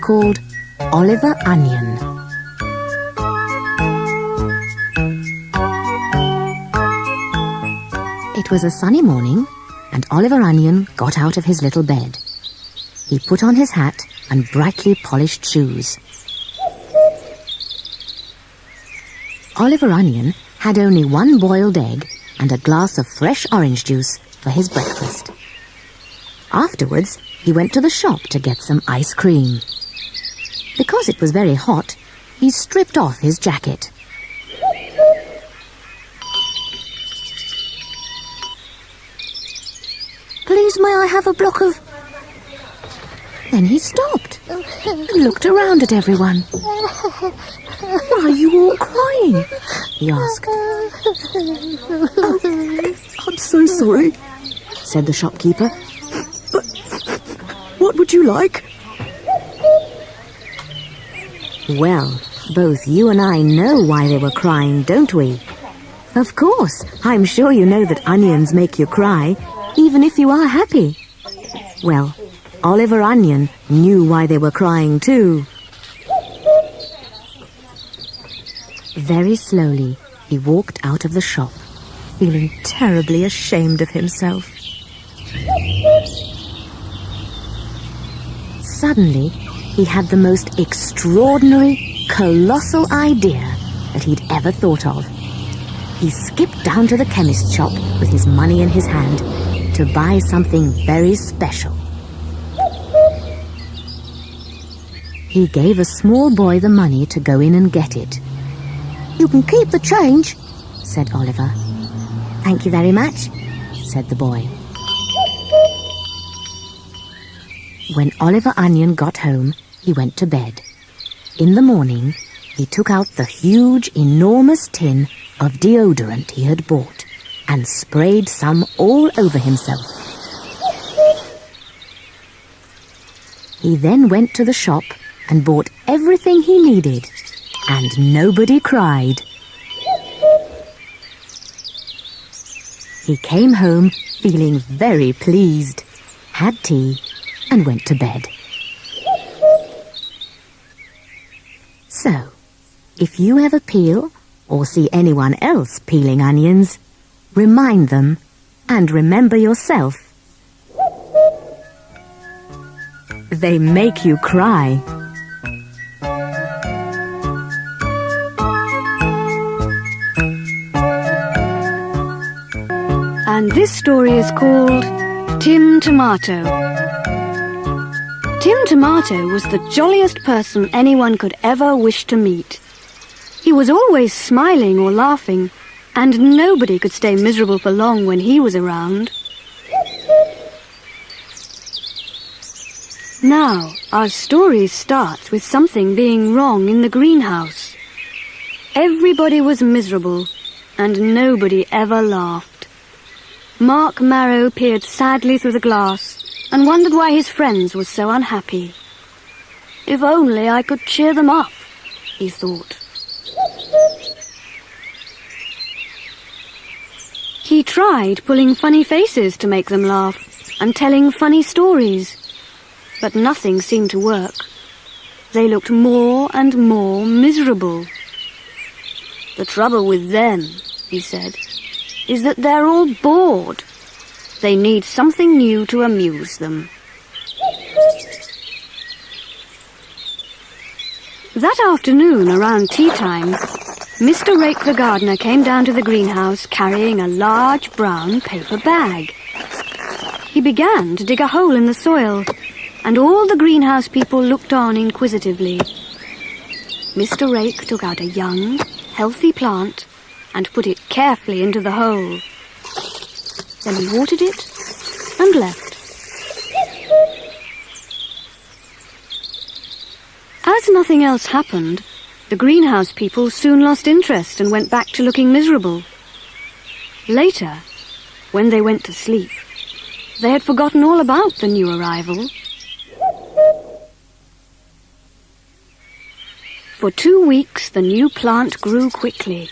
called Oliver Onion. It was a sunny morning, and Oliver Onion got out of his little bed. He put on his hat and brightly polished shoes. Oliver Onion had only one boiled egg and a glass of fresh orange juice for his breakfast. Afterwards, he went to the shop to get some ice cream. Because it was very hot, he stripped off his jacket. "Please, may I have a block of..." Then he stopped and looked around at everyone. "Why are you all crying?" he asked. "Oh, I'm so sorry," said the shopkeeper. "But what would you like?" Well, both you and I know why they were crying, don't we? Of course, I'm sure you know that onions make you cry, even if you are happy. Well, Oliver Onion knew why they were crying too. Very slowly, he walked out of the shop, feeling terribly ashamed of himself. Suddenly, he had the most extraordinary, colossal idea that he'd ever thought of. He skipped down to the chemist's shop with his money in his hand to buy something very special. He gave a small boy the money to go in and get it. "You can keep the change," said Oliver. "Thank you very much," said the boy. When Oliver Onion got home, he went to bed. In the morning, he took out the huge, enormous tin of deodorant he had bought and sprayed some all over himself. He then went to the shop and bought everything he needed, and nobody cried. He came home feeling very pleased, had tea, and went to bed. So, if you ever peel or see anyone else peeling onions, remind them and remember yourself. They make you cry. And this story is called Tim Tomato. Tim Tomato was the jolliest person anyone could ever wish to meet. He was always smiling or laughing, and nobody could stay miserable for long when he was around. Now, our story starts with something being wrong in the greenhouse. Everybody was miserable, and nobody ever laughed. Mark Marrow peered sadly through the glass and wondered why his friends were so unhappy. "If only I could cheer them up," he thought. He tried pulling funny faces to make them laugh and telling funny stories, but nothing seemed to work. They looked more and more miserable. "The trouble with them," he said, "is that they're all bored. They need something new to amuse them." That afternoon, around tea time, Mr. Rake the gardener came down to the greenhouse carrying a large brown paper bag. He began to dig a hole in the soil, and all the greenhouse people looked on inquisitively. Mr. Rake took out a young, healthy plant and put it carefully into the hole. Then he watered it and left. As nothing else happened, the greenhouse people soon lost interest and went back to looking miserable. Later, when they went to sleep, they had forgotten all about the new arrival. For 2 weeks, the new plant grew quickly.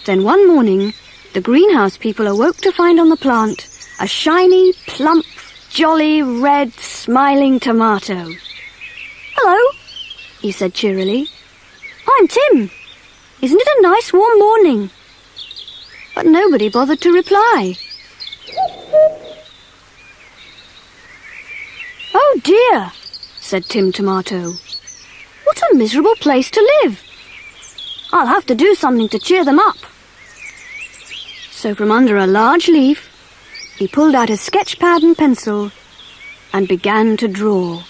Then one morning, the greenhouse people awoke to find on the plant a shiny, plump, jolly, red, smiling tomato. Hello, he said cheerily. I'm Tim. Isn't it a nice warm morning? But nobody bothered to reply. Oh dear, said Tim Tomato. What a miserable place to live. I'll have to do something to cheer them up. So from under a large leaf, he pulled out a sketch pad and pencil and began to draw.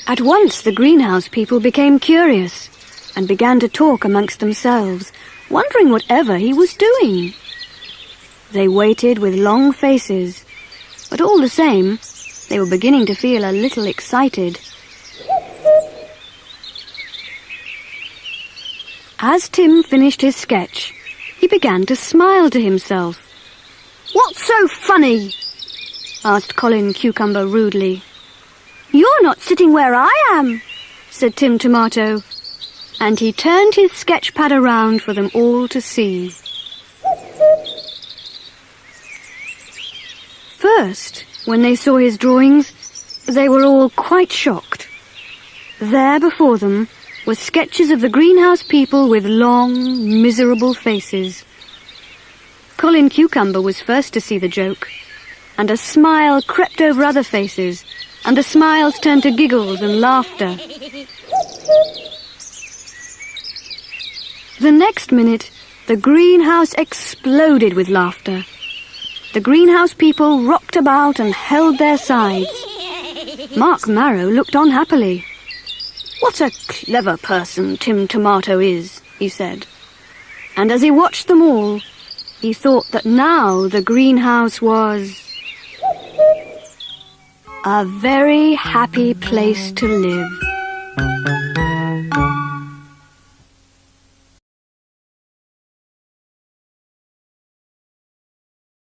At once the greenhouse people became curious and began to talk amongst themselves, wondering whatever he was doing. They waited with long faces, but all the same, they were beginning to feel a little excited. As Tim finished his sketch, he began to smile to himself. "What's so funny?" asked Colin Cucumber rudely. "You're not sitting where I am," said Tim Tomato, and he turned his sketch pad around for them all to see. First, when they saw his drawings, they were all quite shocked. There before them were sketches of the greenhouse people with long, miserable faces. Colin Cucumber was first to see the joke, and a smile crept over other faces, and the smiles turned to giggles and laughter. The next minute, the greenhouse exploded with laughter. The greenhouse people rocked about and held their sides. Mark Marrow looked on happily. "What a clever person Tim Tomato is," he said. And as he watched them all, he thought that now the greenhouse was a very happy place to live.